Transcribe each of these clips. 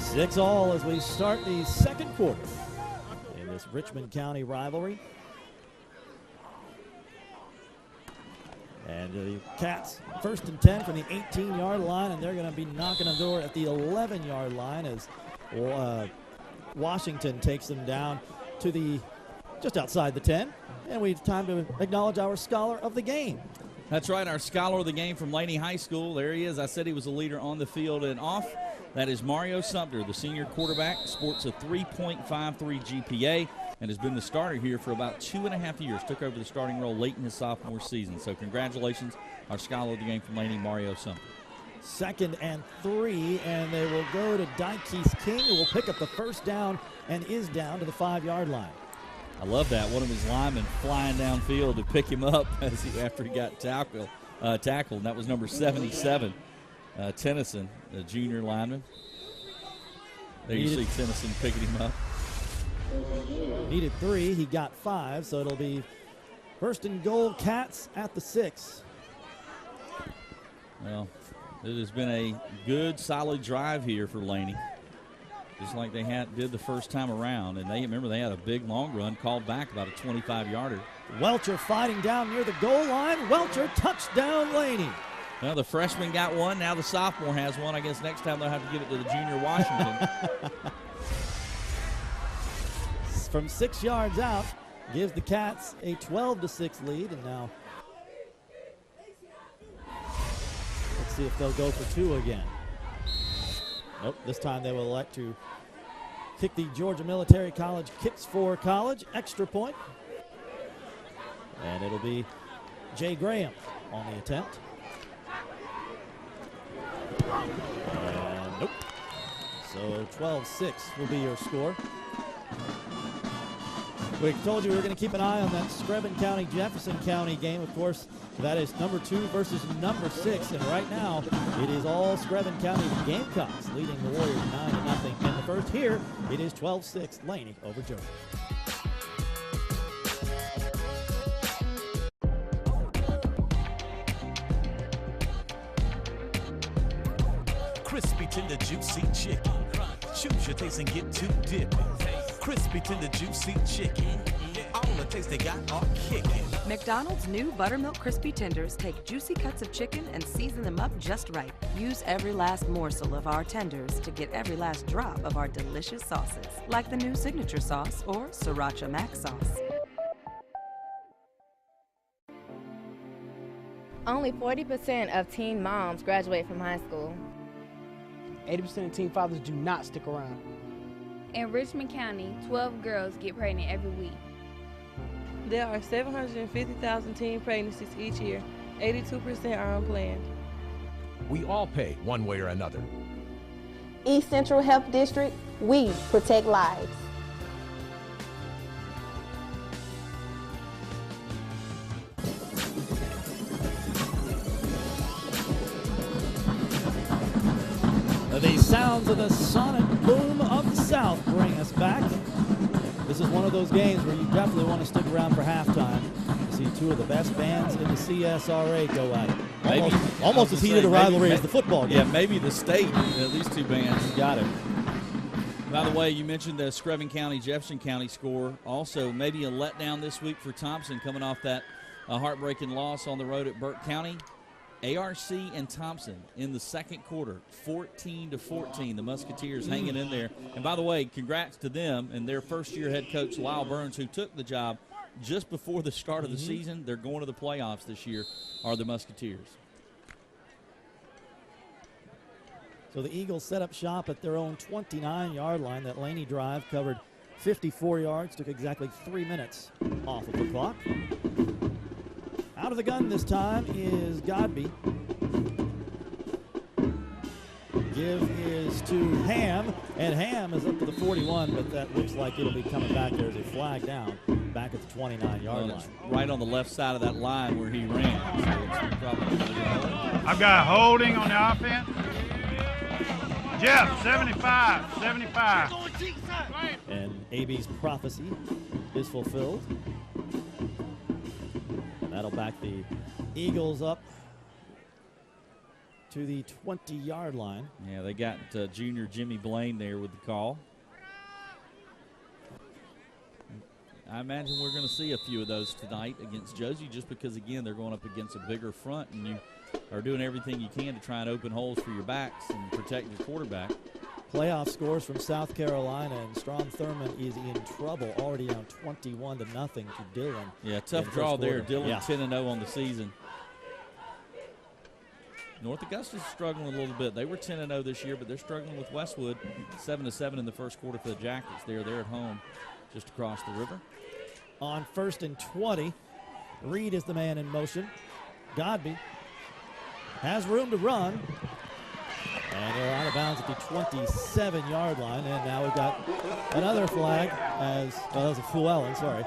6-all as we start the second quarter in this Richmond County rivalry. And the Cats first and 10 from the 18-yard line, and they're going to be knocking on the door at the 11-yard line as Washington takes them down to the just outside the 10. And we have time to acknowledge our scholar of the game. That's right, our scholar of the game from Laney High School. There he is. I said he was a leader on the field and off. That is Mario Sumter, the senior quarterback, sports a 3.53 GPA, and has been the starter here for about 2.5 years. Took over the starting role late in his sophomore season. So congratulations, our scholar of the game from Laney, Mario Sumter. 2nd and 3, and they will go to Dykes King, who will pick up the first down and is down to the 5-yard line. I love that. One of his linemen flying downfield to pick him up after he got tackled. And that was number 77, Tennyson, the junior lineman. There you see Tennyson picking him up. Needed 3. He got 5, so it'll be first and goal, Cats at the 6. Well, it has been a good, solid drive here for Laney, just like they did the first time around. And remember they had a big long run called back, about a 25-yarder. Welcher fighting down near the goal line. Welcher, touchdown, Laney. Well, the freshman got one. Now the sophomore has one. I guess next time they'll have to give it to the junior Washington. From 6 yards out, gives the Cats a 12-6 lead. And now let's see if they'll go for 2 again. Nope, this time they will elect to kick the Georgia Military College kicks for college extra point. And it'll be Jay Graham on the attempt. And nope. So 12-6 will be your score. We told you we were going to keep an eye on that Screven County, Jefferson County game. Of course, that is number 2 versus number 6. And right now, it is all Screven County Gamecocks leading the Warriors 9-0 in the first. Here, it is 12-6 Laney over Josey. Crispy, tender, juicy chicken. Choose your taste and get to dipping. Crispy, tender, juicy chicken. All the taste they got are kicking. McDonald's new Buttermilk Crispy Tenders take juicy cuts of chicken and season them up just right. Use every last morsel of our tenders to get every last drop of our delicious sauces, like the new signature sauce or Sriracha Mac sauce. Only 40% of teen moms graduate from high school. 80% of teen fathers do not stick around. In Richmond County, 12 girls get pregnant every week. There are 750,000 teen pregnancies each year. 82% are unplanned. We all pay one way or another. East Central Health District, we protect lives. The sounds of the sonic boom of the South bring us back. This is one of those games where you definitely want to stick around for halftime to see 2 of the best bands in the CSRA go at it. Almost as heated a rivalry as the football game. Yeah, maybe the state, these 2 bands. You got it. By the way, you mentioned the Screven County, Jefferson County score. Also, maybe a letdown this week for Thompson coming off that heartbreaking loss on the road at Burke County. ARC and Thompson in the second quarter, 14-14. The Musketeers hanging in there. And by the way, congrats to them and their first-year head coach, Lyle Burns, who took the job just before the start of the season. They're going to the playoffs this year, are the Musketeers. So the Eagles set up shop at their own 29-yard line. That Laney drive covered 54 yards, took exactly 3 minutes off of the clock. Out of the gun this time is Godby. Give is to Ham, and Ham is up to the 41, but that looks like it'll be coming back. There's a flag down back at the 29-yard line. Right on the left side of that line where he ran. So it's probably I've got holding on the offense. Jeff, 75. And AB's prophecy is fulfilled. That'll back the Eagles up to the 20-yard line. Yeah, they got junior Jimmy Blaine there with the call. I imagine we're going to see a few of those tonight against Josey just because, again, they're going up against a bigger front, and you are doing everything you can to try and open holes for your backs and protect your quarterback. Playoff scores from South Carolina, and Strom Thurmond is in trouble, already down 21-0 to Dillon. Yeah, tough draw there. Dillon 10-0 on the season. North Augusta's struggling a little bit. They were 10-0 this year, but they're struggling with Westwood. 7-7 in the first quarter for the Jackets. They're at home just across the river. On 1st and 20, Reed is the man in motion. Godby has room to run. And they're out of bounds at the 27-yard line. And now we've got another flag as, well, that was a Fluellen, sorry.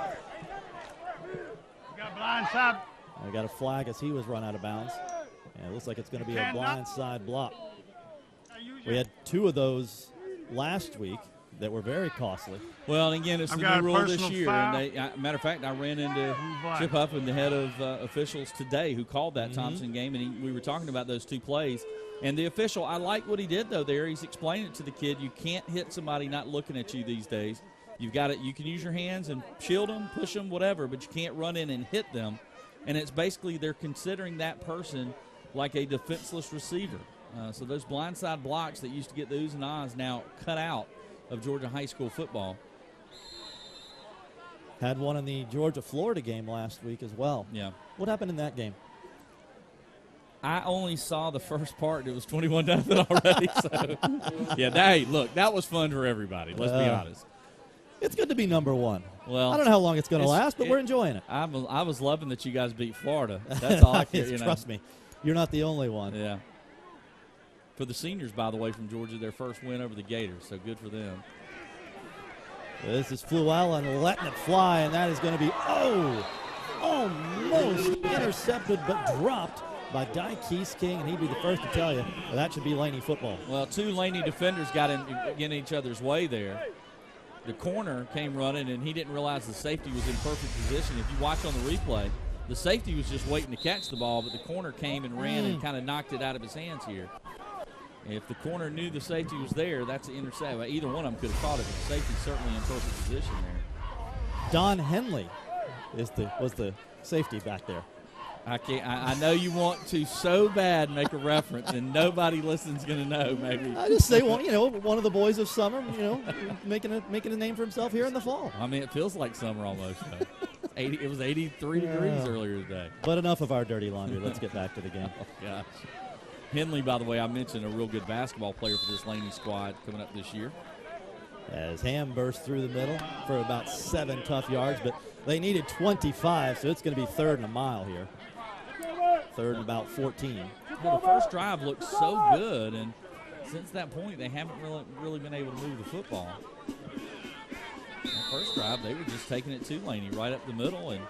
We got blind side. We got a flag as he was run out of bounds. And it looks like it's going to be a blind side block. We had 2 of those last week that were very costly. Well, and again, it's the new rule this year. And matter of fact, I ran into Chip Huffman, the head of officials today, who called that Thompson game, and we were talking about those 2 plays. And the official, I like what he did, though, there. He's explaining it to the kid. You can't hit somebody not looking at you these days. You've got it. You can use your hands and shield them, push them, whatever, but you can't run in and hit them. And it's basically they're considering that person like a defenseless receiver. So those blindside blocks that used to get the oohs and ahs now cut out of Georgia high school football. Had one in the Georgia-Florida game last week as well. Yeah. What happened in that game? I only saw the first part. It was 21-0 already. So, yeah, hey, look, that was fun for everybody. Let's be honest. It's good to be number one. Well, I don't know how long it's going to last, but we're enjoying it. I was loving that you guys beat Florida. That's all I can. Trust me, you're not the only one. Yeah. For the seniors, by the way, from Georgia, their first win over the Gators, so good for them. This is Fluellen letting it fly, and that is going to be, almost intercepted but dropped by Dykes King, and he'd be the first to tell you that should be Laney football. Well, 2 Laney defenders got in each other's way there. The corner came running, and he didn't realize the safety was in perfect position. If you watch on the replay, the safety was just waiting to catch the ball, but the corner came and ran and kind of knocked it out of his hands here. If the corner knew the safety was there, that's an interception. Either one of them could have caught it, but the safety's certainly in perfect position there. Don Henley was the safety back there. I know you want to so bad make a reference, and nobody listen's going to know. Maybe I just say one of the boys of summer, making a name for himself here in the fall. I mean, it feels like summer almost. It was 83 degrees earlier today. But enough of our dirty laundry. Let's get back to the game. Oh gosh. Henley, by the way, I mentioned a real good basketball player for this Laney squad coming up this year. As Ham burst through the middle for about 7 tough yards, but they needed 25, so it's going to be 3rd and a mile here. 3rd and about 14. Well, the first drive looked so good, and since that point, they haven't really been able to move the football. The first drive, they were just taking it to Laney right up the middle and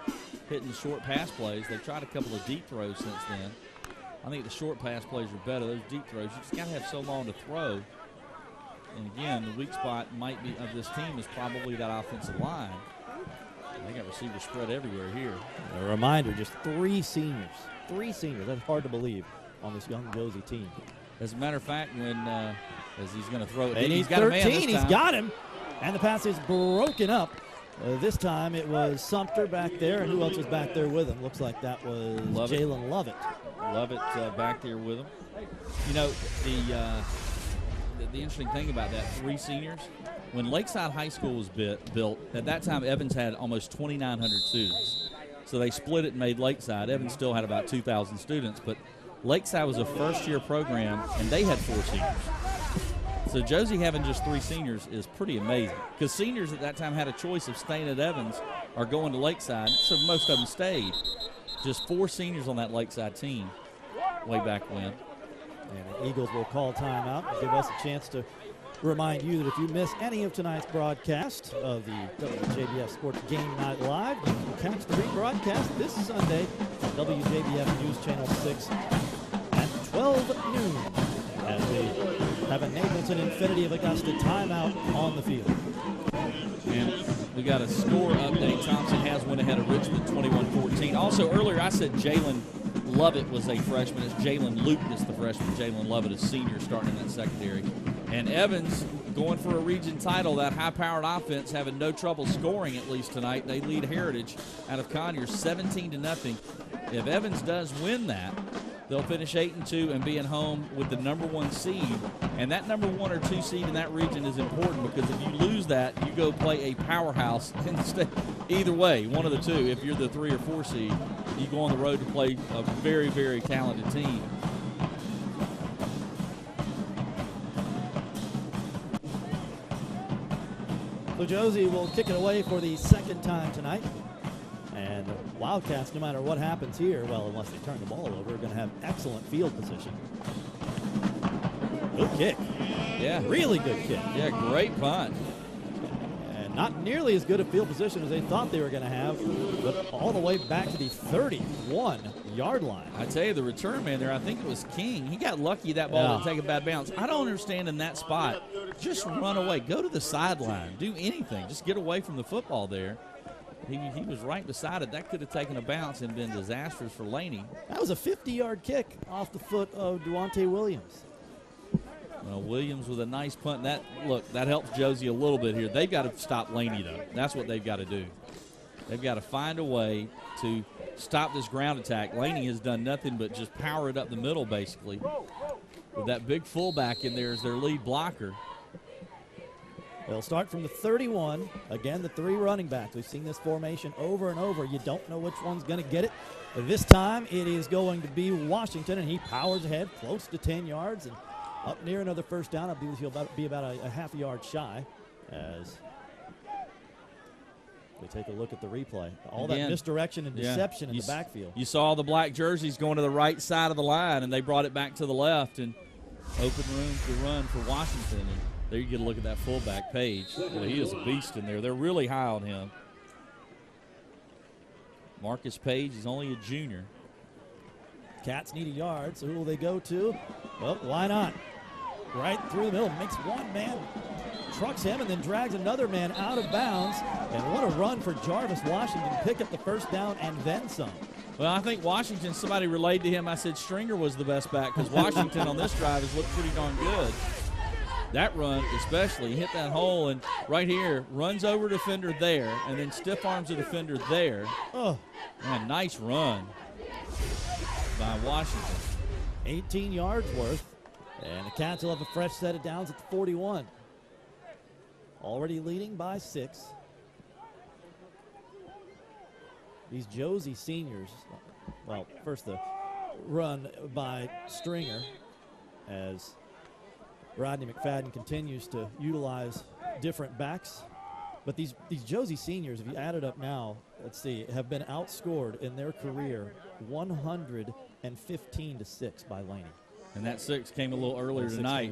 hitting the short pass plays. They've tried a couple of deep throws since then. I think the short pass plays are better. Those deep throws, you just got to have so long to throw. And again, the weak spot might be of this team is probably that offensive line. They got receivers spread everywhere here. A reminder, just 3 seniors. 3 seniors. That's hard to believe on this young Josey team. As a matter of fact, when as he's going to throw it, and he's got 13. A man this time. He's got him, and the pass is broken up. This time it was Sumter back there, and who else was back there with him? Looks like that was Jalen Lovett. Lovett back there with him. You know, the interesting thing about that, 3 seniors, when Lakeside High School was built, at that time Evans had almost 2,900 students. So they split it and made Lakeside. Evans still had about 2,000 students, but Lakeside was a first-year program, and they had 4 seniors. So Josey having just 3 seniors is pretty amazing, because seniors at that time had a choice of staying at Evans or going to Lakeside, so most of them stayed. Just 4 seniors on that Lakeside team way back when. And the Eagles will call timeout and give us a chance to remind you that if you miss any of tonight's broadcast of the WJBF Sports Game Night Live, you can catch the rebroadcast this Sunday on WJBF News Channel 6 at 12 noon as we have a Napleton Infinity of Augusta timeout on the field. And we got a score update. Thompson has went ahead of Richmond 21-14. Also, earlier I said Jalen Lovett was a freshman. It's Jalen Lucas, the freshman. Jalen Lovett is senior, starting in that secondary. And Evans going for a region title. That high-powered offense having no trouble scoring, at least tonight. They lead Heritage out of Conyers 17-0. If Evans does win that, they'll finish 8-2 and be at home with the #1 seed. And that #1 or 2 seed in that region is important, because if you lose that, you go play a powerhouse instead. Either way, one of the two. If you're the 3 or 4 seed, you go on the road to play a very, very talented team. So Josey will kick it away for the second time tonight. And the Wildcats, no matter what happens here, well, unless they turn the ball over, are going to have excellent field position. Good kick. Yeah. Really good kick. Yeah, great punt. And not nearly as good a field position as they thought they were going to have, but all the way back to the 31-yard line. I tell you, the return man there, I think it was King. He got lucky that ball didn't take a bad bounce. I don't understand in that spot. Just run away. Go to the sideline. Do anything. Just get away from the football there. He was right beside it. That could have taken a bounce and been disastrous for Laney. That was a 50-yard kick off the foot of Duante Williams. Well, Williams with a nice punt. That helps Josey a little bit here. They've got to stop Laney, though. That's what they've got to do. They've got to find a way to stop this ground attack. Laney has done nothing but just power it up the middle, basically. With that big fullback in there as their lead blocker. They'll start from the 31. Again, the 3 running backs. We've seen this formation over and over. You don't know which one's going to get it. This time it is going to be Washington, and he powers ahead close to 10 yards and up near another first down. I believe he'll be about a half a yard shy as we take a look at the replay. All that misdirection and deception in the backfield. You saw the black jerseys going to the right side of the line, and they brought it back to the left and open room to run for Washington. And there you get a look at that fullback, Page. He is a beast in there. They're really high on him. Marcus Page is only a junior. Cats need a yard, so who will they go to? Well, why not? Right through the middle, makes one man, trucks him, and then drags another man out of bounds. And what a run for Jarvis Washington. Pick up the first down and then some. Well, I think Washington, somebody relayed to him, I said Stringer was the best back, because Washington on this drive has looked pretty darn good. That run especially, hit that hole, and right here, runs over defender there, and then stiff arms a defender there. Oh, man, nice run by Washington. 18 yards worth, and the Cats will have a fresh set of downs at the 41. Already leading by 6. These Josey seniors, well, first the run by Stringer as Rodney McFadden continues to utilize different backs. But these Josey seniors, if you add it up now, let's see, have been outscored in their career 115-6 by Laney. And that 6 came a little earlier tonight.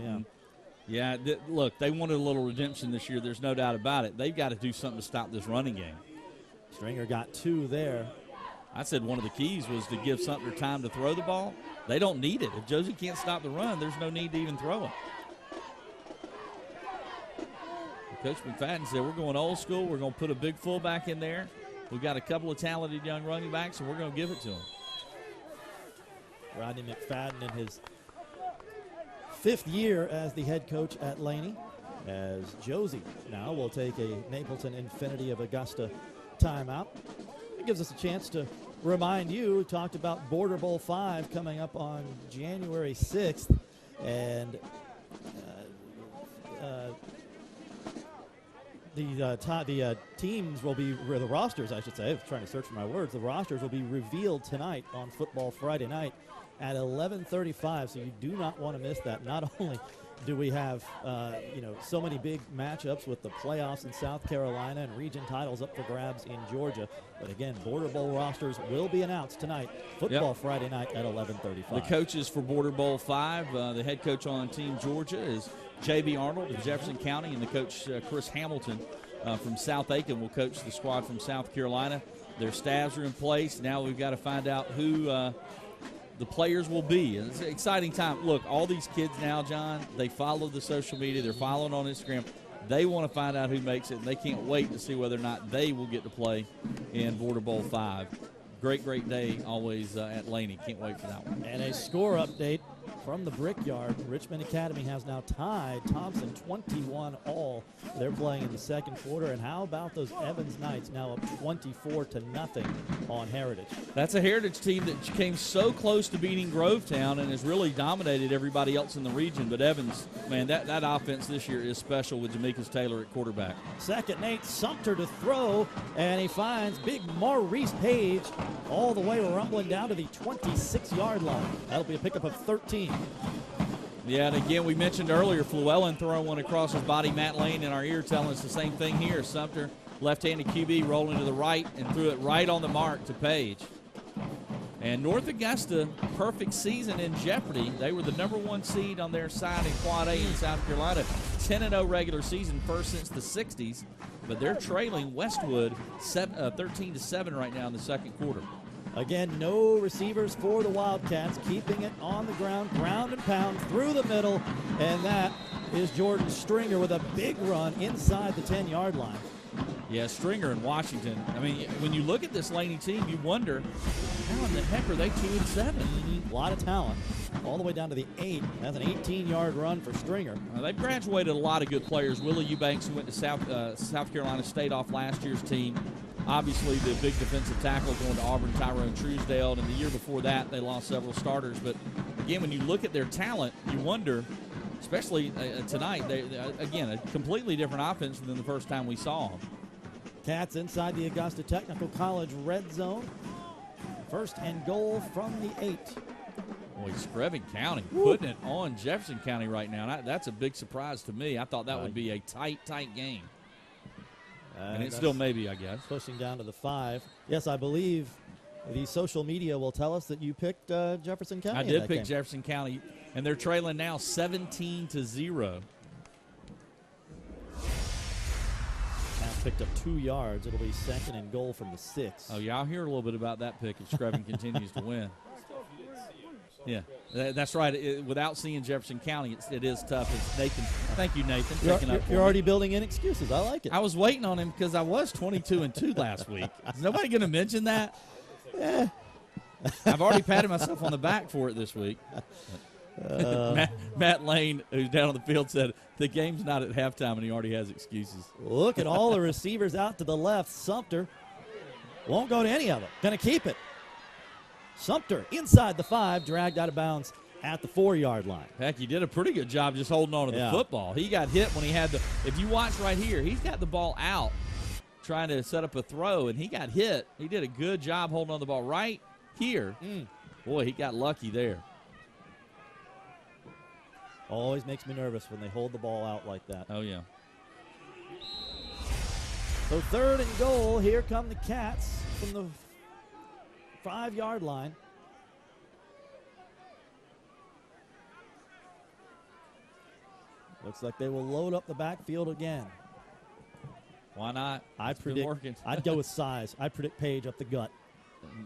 16, Look, they wanted a little redemption this year. There's no doubt about it. They've got to do something to stop this running game. Stringer got 2 there. I said one of the keys was to give Sumter time to throw the ball. They don't need it. If Josey can't stop the run, there's no need to even throw it. Coach McFadden said, we're going old school. We're going to put a big fullback in there. We've got a couple of talented young running backs, and we're going to give it to them. Rodney McFadden in his 5th year as the head coach at Laney, as Josey now will take a Napleton Infinity of Augusta timeout. It gives us a chance to remind you, we talked about Border Bowl 5 coming up on January 6th, and the teams will be, or the rosters, I should say, I was trying to search for my words, the rosters will be revealed tonight on Football Friday night at 11:35, so you do not want to miss that. Not only do we have, so many big matchups with the playoffs in South Carolina and region titles up for grabs in Georgia, but again, Border Bowl rosters will be announced tonight, Football Friday night at 11:35. The coaches for Border Bowl 5, the head coach on Team Georgia is J.B. Arnold of Jefferson County, and the coach Chris Hamilton from South Aiken will coach the squad from South Carolina. Their staffs are in place. Now we've got to find out who the players will be. And it's an exciting time. Look, all these kids now, John, they follow the social media. They're following on Instagram. They want to find out who makes it, and they can't wait to see whether or not they will get to play in Border Bowl 5. great day always at Laney. Can't wait for that one. And a score update from the Brickyard. Richmond Academy has now tied Thompson 21 all. They're playing in the second quarter. And how about those Evans Knights now up 24-0 on Heritage? That's a Heritage team that came so close to beating Grovetown and has really dominated everybody else in the region. But Evans, man, that offense this year is special with Jamekus Taylor at quarterback. Second, Nate Sumter to throw, and he finds big Maurice Page all the way rumbling down to the 26-yard line. That'll be a pickup of 13. Yeah, and again, we mentioned earlier, Llewellyn throwing one across his body. Matt Lane in our ear telling us the same thing here. Sumter, left-handed QB, rolling to the right and threw it right on the mark to Page. And North Augusta, perfect season in jeopardy. They were the #1 seed on their side in Quad A in South Carolina. 10-0 regular season, first since the 60s. But they're trailing Westwood 13-7 right now in the second quarter. Again, no receivers for the Wildcats, keeping it on the ground and pound through the middle. And that is Jordan Stringer with a big run inside the 10-yard line. Yeah, Stringer and Washington. I mean, when you look at this Laney team, you wonder, how in the heck are they 2-7? A lot of talent. All the way down to the 8. That's an 18-yard run for Stringer. They've graduated a lot of good players. Willie Eubanks, who went to South Carolina State off last year's team. Obviously, the big defensive tackle going to Auburn, Tyrone Truesdale. And the year before that, they lost several starters. But, again, when you look at their talent, you wonder, especially tonight, again, a completely different offense than the first time we saw them. Cats inside the Augusta Technical College red zone. First and goal from the 8. Boy, Screven County putting it on Jefferson County right now. That's a big surprise to me. I thought that would be a tight game. And it still may be, I guess. Pushing down to the 5. Yes, I believe the social media will tell us that you picked Jefferson County. I did pick Jefferson County, and they're trailing now 17-0. Picked up 2 yards. It'll be second and goal from the 6. Oh, yeah, I'll hear a little bit about that pick if Screven continues to win. Yeah, that's right. Without seeing Jefferson County, it is tough. It's Nathan. Thank you, Nathan. You're already building in excuses. I like it. I was waiting on him because I was 22-2 last week. Is nobody going to mention that? Yeah. I've already patted myself on the back for it this week. Matt Lane, who's down on the field, said the game's not at halftime, and he already has excuses. Look at all the receivers out to the left. Sumter won't go to any of it. Going to keep it. Sumter inside the 5, dragged out of bounds at the 4-yard line. Heck, he did a pretty good job just holding on to the football. He got hit when he had the – if you watch right here, he's got the ball out trying to set up a throw, and he got hit. He did a good job holding on the ball right here. Boy, he got lucky there. Always makes me nervous when they hold the ball out like that. Oh, yeah. So third and goal. Here come the Cats from the 5-yard line. Looks like they will load up the backfield again. Why not? I'd go with size. I predict Page up the gut.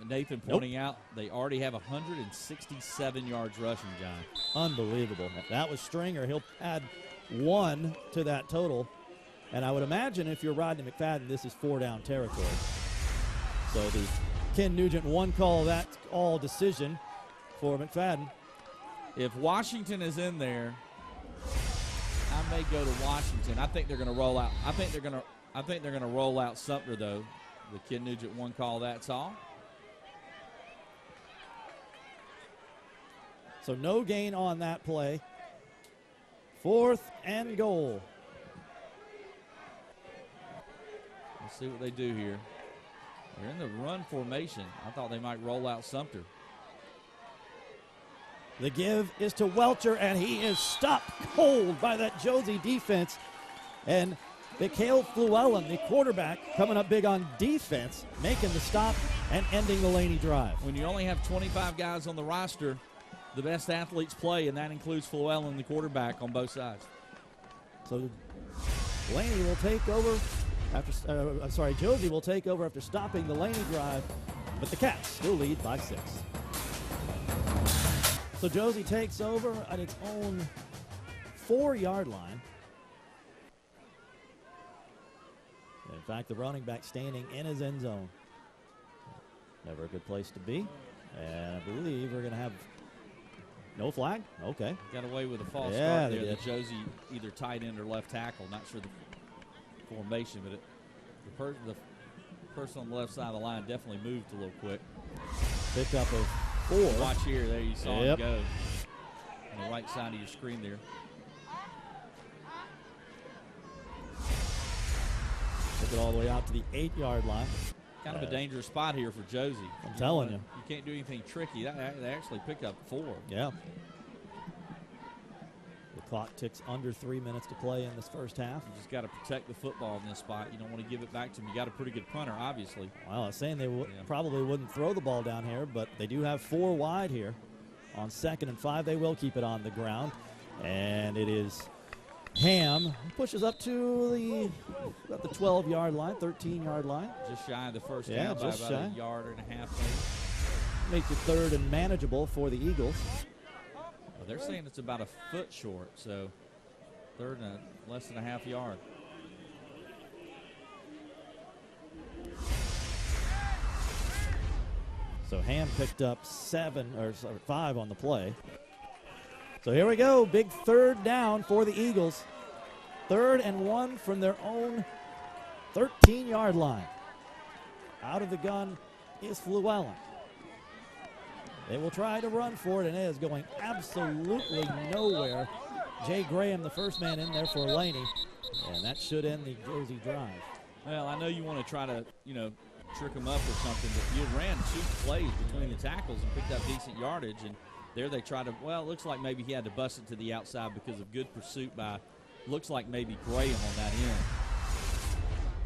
Nathan pointing out they already have 167 yards rushing, John. Unbelievable. That was Stringer. He'll add 1 to that total. And I would imagine if you're riding McFadden, this is 4-down territory. So the Ken Nugent one call, that's all decision for McFadden. If Washington is in there, I may go to Washington. I think they're going to roll out. I think they're going to roll out Sumter though. The Ken Nugent one call, that's all. So no gain on that play. 4th and goal. Let's see what they do here. They're in the run formation. I thought they might roll out Sumter. The give is to Welcher, and he is stopped cold by that Josey defense. And Mikhail Llewellyn, the quarterback, coming up big on defense, making the stop and ending the Laney drive. When you only have 25 guys on the roster, the best athletes play, and that includes Llewellyn, the quarterback, on both sides. So Laney will take over after, Josey will take over after stopping the Laney drive, but the Cats still lead by 6. So Josey takes over at its own 4-yard line. In fact, the running back standing in his end zone. Never a good place to be. And I believe we're going to have no flag. Okay. Got away with a false Yeah, start they there. did. The Josey either tight end or left tackle. Not sure the formation, but the person on the left side of the line definitely moved a little quick. Pick up of 4. Watch here. There you saw Yep. him go. On the right side of your screen there. Took it all the way out to the 8-yard line. Kind of a dangerous spot here for Josey. I'm telling you. You can't do anything tricky. They actually picked up 4. Yeah. The clock ticks under 3 minutes to play in this first half. You just got to protect the football in this spot. You don't want to give it back to them. You got a pretty good punter, obviously. Well, I was saying they probably wouldn't throw the ball down here, but they do have 4 wide here. On 2nd and 5, they will keep it on the ground. And it is Ham who pushes up to about the 12-yard line, 13-yard line. Just shy of the first Yeah, down by just about shy. a yard and a half. Maybe. Make it 3rd and manageable for the Eagles. Well, they're saying it's about a foot short, so 3rd and less than a half yard. So Ham picked up 5 on the play. So here we go, big 3rd down for the Eagles. 3rd and 1 from their own 13-yard line. Out of the gun is Llewellyn. They will try to run for it, and it is going absolutely nowhere. Jay Graham, the first man in there for Laney, and that should end the Josey drive. Well, I know you want to try to, trick them up or something, but you ran 2 plays between the tackles and picked up decent yardage, and there they tried to, it looks like maybe he had to bust it to the outside because of good pursuit by, looks like maybe Graham on that end.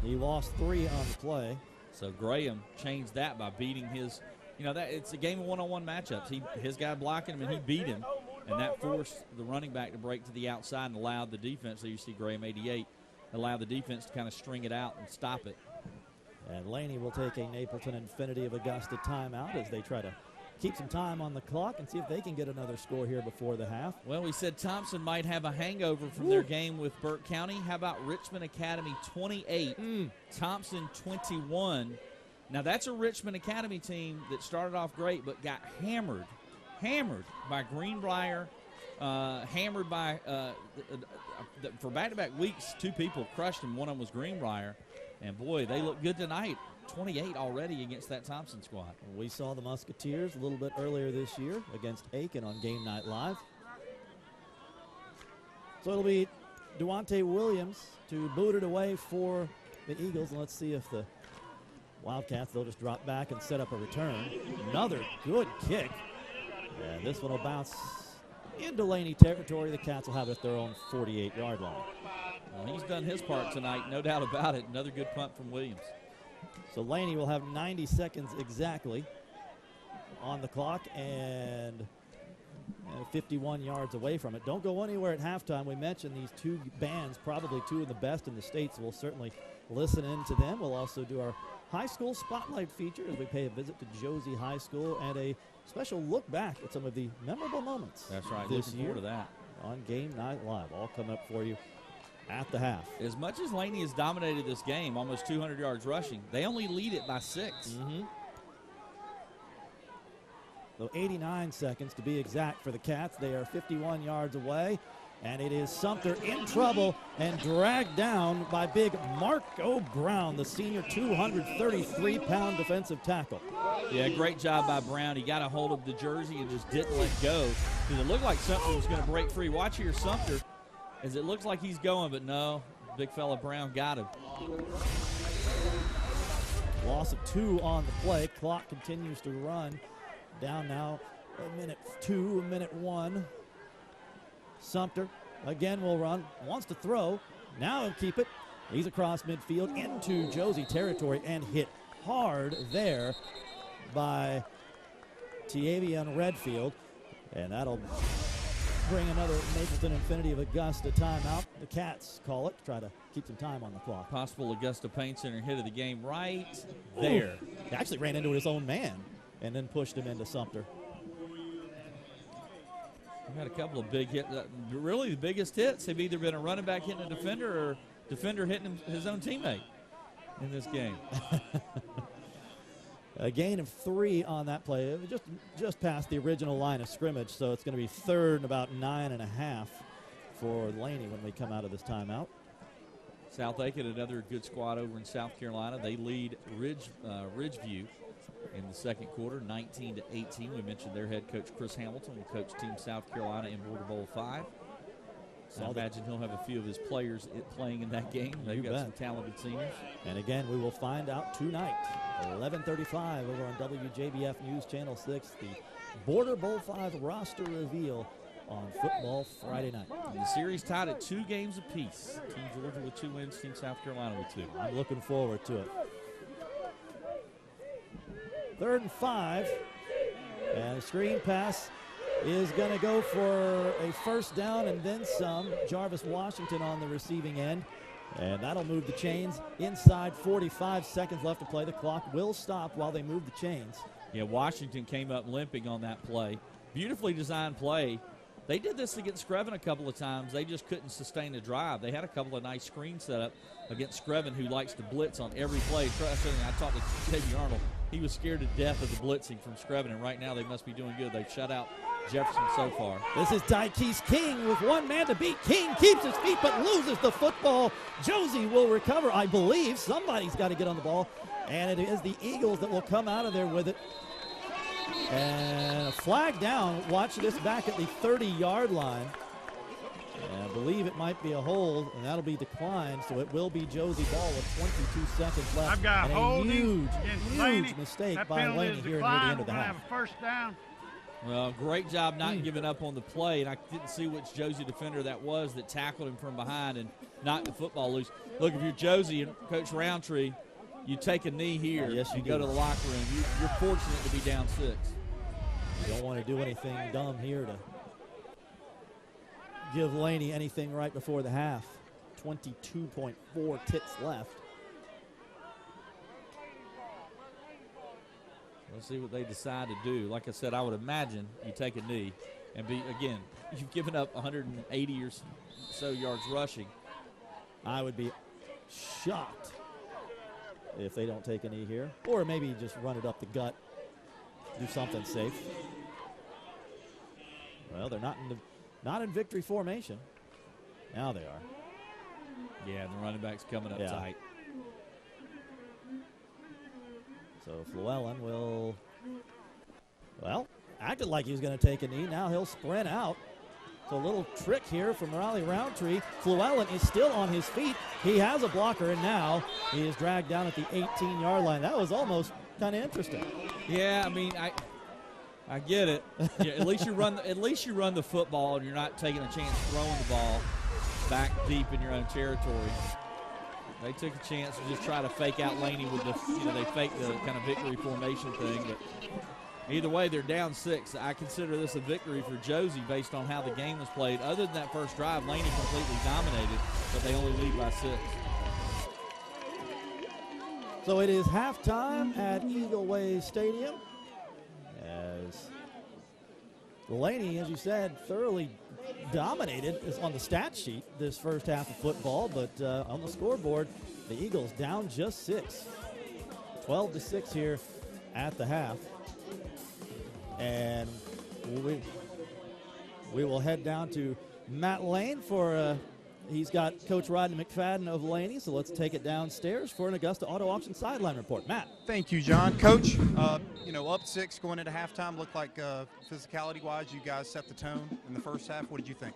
He lost 3 on the play. So Graham changed that by beating his, that it's a game of one-on-one matchups. His guy blocking him, and he beat him, and that forced the running back to break to the outside and allowed the defense, so you see Graham 88, allow the defense to kind of string it out and stop it. And Laney will take a Napleton Infinity of Augusta timeout as they try to keep some time on the clock and see if they can get another score here before the half. Well, we said Thompson might have a hangover from their game with Burke County. How about Richmond Academy 28, Thompson 21? Now, that's a Richmond Academy team that started off great but got hammered by Greenbrier, hammered by, for back-to-back weeks, 2 people crushed them. One of them was Greenbrier. And, boy, they look good tonight. 28 already against that Thompson squad. We saw the Musketeers a little bit earlier this year against Aiken on Game Night Live. So it'll be Duante Williams to boot it away for the Eagles. And let's see if the Wildcats, they'll just drop back and set up a return. Another good kick. And this one will bounce into Laney territory. The Cats will have it at their own 48-yard line. Well, he's done his part tonight, no doubt about it. Another good punt from Williams. So Laney will have 90 seconds exactly on the clock and 51 yards away from it. Don't go anywhere at halftime. We mentioned these 2 bands, probably 2 of the best in the state, so we'll certainly listen in to them. We'll also do our high school spotlight feature as we pay a visit to Josey High School and a special look back at some of the memorable moments. That's right. This Looking year forward to that. On Game Night Live. All coming up for you at the half. As much as Laney has dominated this game, almost 200 yards rushing, they only lead it by 6. So 89 seconds to be exact for the Cats. They are 51 yards away. And it is Sumter in trouble and dragged down by big Marco Brown, the senior 233-pound defensive tackle. Yeah, great job by Brown. He got a hold of the jersey and just didn't let go. Because it looked like Sumter was going to break free. Watch here, Sumter, as it looks like he's going, but no, big fella Brown got him. Loss of 2 on the play. Clock continues to run. Down now a minute 2, a minute 1. Sumter again will run, wants to throw, now he'll keep it. He's across midfield into Josey territory and hit hard there by Tiavian Redfield. And that'll bring another Napleton Infinity of Augusta timeout. The Cats call it, try to keep some time on the clock. Possible Augusta Pain Center hit of the game right there. He actually ran into his own man and then pushed him into Sumter. We've had a couple of big hits. Really, the biggest hits have either been a running back hitting a defender or defender hitting his own teammate in this game. A gain of 3 on that play, just past the original line of scrimmage, so it's going to be third and about 9.5 for Laney when we come out of this timeout. South Aiken, another good squad over in South Carolina. They lead Ridgeview in the second quarter, 19-18. We mentioned their head coach, Chris Hamilton, will coach Team South Carolina in Border Bowl 5. So I imagine he'll have a few of his players playing in that game. They've got some talented seniors. And again, we will find out tonight, 11:35 over on WJBF News Channel 6, the Border Bowl 5 roster reveal on Football Friday night. And the series tied at 2 games apiece. Team Georgia with 2 wins, Team South Carolina with 2. I'm looking forward to it. 3rd and 5, and a screen pass is going to go for a first down and then some. Jarvis Washington on the receiving end, and that'll move the chains inside. 45 seconds left to play. The clock will stop while they move the chains. Yeah, Washington came up limping on that play. Beautifully designed play. They did this against Screven a couple of times. They just couldn't sustain a drive. They had a couple of nice screens set up against Screven, who likes to blitz on every play. I talked to J.B. Arnold. He was scared to death of the blitzing from Screven, and right now they must be doing good. They've shut out Jefferson so far. This is Dykes King with one man to beat. King keeps his feet but loses the football. Josey will recover, I believe. Somebody's got to get on the ball, and it is the Eagles that will come out of there with it. And a flag down. Watch this back at the 30-yard line. And I believe it might be a hold, and that'll be declined, so it will be Josey ball with 22 seconds left. I've got and holding huge mistake by Laney here near the end of the half. Have a first down. Well, great job not giving up on the play, and I didn't see which Josey defender that was that tackled him from behind and knocked the football loose. Look, if you're Josey and Coach Roundtree, you take a knee here. Yes, you go to the locker room. You're fortunate to be down 6. You don't want to do anything dumb here to give Laney anything right before the half. 22.4 ticks left. Let's see what they decide to do. Like I said, I would imagine you take a knee and you've given up 180 or so yards rushing. I would be shocked if they don't take a knee here. Or maybe just run it up the gut. Do something safe. Well, they're not in victory formation. Now they are. Yeah, the running back's coming up tight. So Llewellyn will, acted like he was going to take a knee. Now he'll sprint out. So a little trick here from Riley Roundtree. Llewellyn is still on his feet. He has a blocker, and now he is dragged down at the 18-yard line. That was almost kind of interesting. Yeah, I mean, I get it. Yeah, at least you run the football, and you're not taking a chance throwing the ball back deep in your own territory. They took a chance to just try to fake out Laney with they faked the kind of victory formation thing. But either way, they're down 6. I consider this a victory for Josey based on how the game was played. Other than that first drive, Laney completely dominated, but they only lead by 6. So it is halftime at Eagle Way Stadium. As Laney, as you said, thoroughly dominated on the stat sheet this first half of football, but on the scoreboard, the Eagles down just 6. 12-6 here at the half. And we will head down to Matt Lane for he's got Coach Rodney McFadden of Laney, so let's take it downstairs for an Augusta Auto Auction sideline report. Matt. Thank you, John. Coach, up 6 going into halftime, looked like physicality-wise you guys set the tone in the first half. What did you think?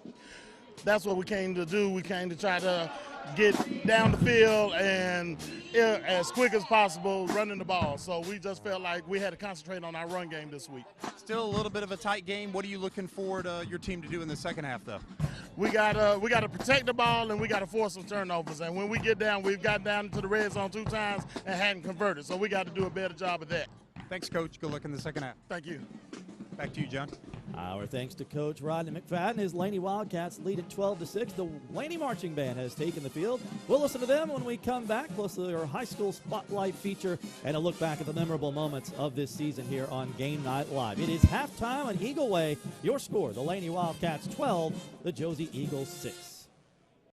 That's what we came to do. We came to try to get down the field and as quick as possible running the ball. So we just felt like we had to concentrate on our run game this week. Still a little bit of a tight game. What are you looking forward your team to do in the second half, though? We got to protect the ball, and we got to force some turnovers. And when we get down, we've got down to the red zone 2 times and hadn't converted. So we got to do a better job of that. Thanks, Coach. Good luck in the second half. Thank you. Back to you, John. Our thanks to Coach Rodney McFadden. His Laney Wildcats lead at 12-6. The Laney Marching Band has taken the field. We'll listen to them when we come back, plus their high school spotlight feature and a look back at the memorable moments of this season here on Game Night Live. It is halftime at Eagle Way. Your score, the Laney Wildcats 12, the Josey Eagles 6.